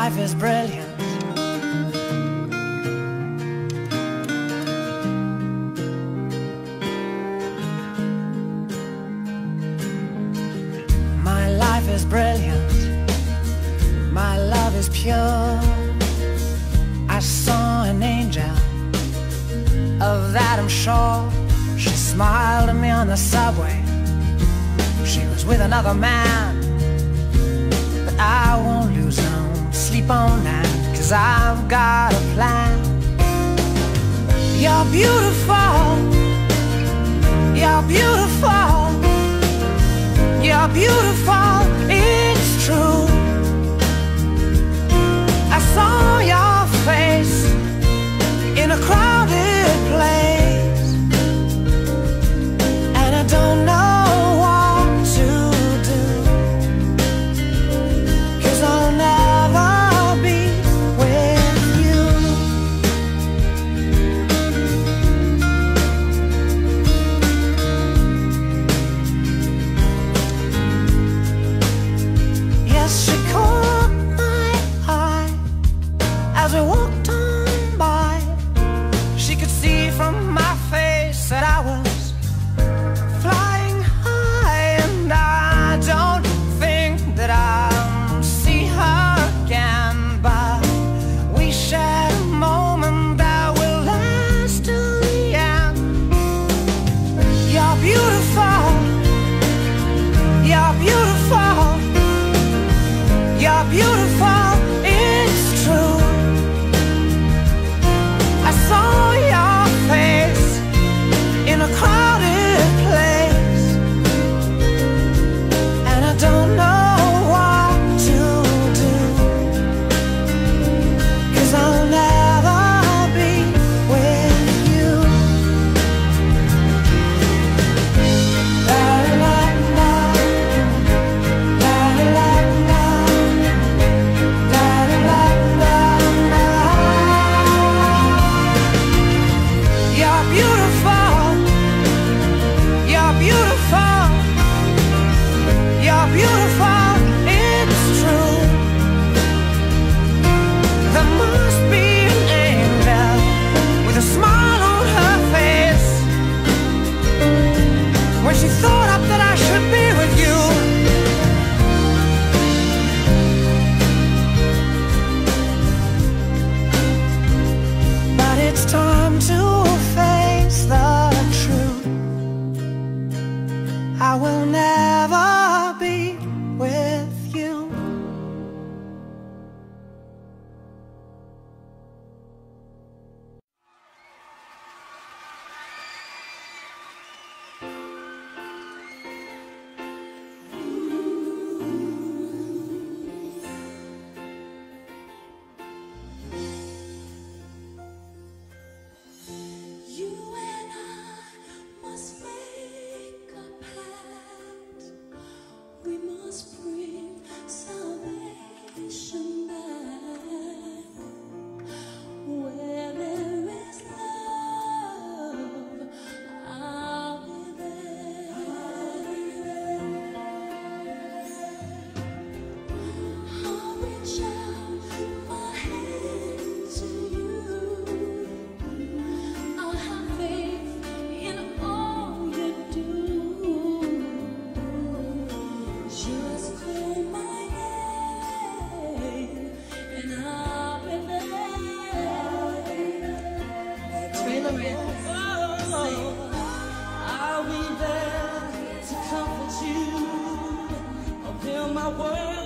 life is brilliant. My life is brilliant. My love is pure. I saw an angel, of that I'm sure. She smiled at me on the subway. She was with another man, but I won't lose no sleep on that, 'cause I've got a plan. You're beautiful. You're beautiful. You're beautiful. It's true. I saw your face in a crowded place, and I don't know what to do, 'cause I'll never be with you. Yes, she caught my eye as we walked on by. She could see from my face that I was flying high, and I don't think that I'll see her again, but we shared a moment that will last till the end. You're beautiful. You're beautiful. You're beautiful. It's true. I saw your face in a crowded place, and I don't know what to do, 'cause I'll never be with you. La la la, la la la, la la la la. You're beautiful. You're beautiful. You're beautiful. It's true. There must be an angel with a smile on her face when she thought up that I should be with you. But it's time to face the truth. I will never be with you. You and I must make a pact. We must bring salvation back. Where there is love, I'll be there. I'll reach out my hand to you. I'll have faith in all you do. Just call my name and I'll be there. I'll be there to comfort you. I'll build my world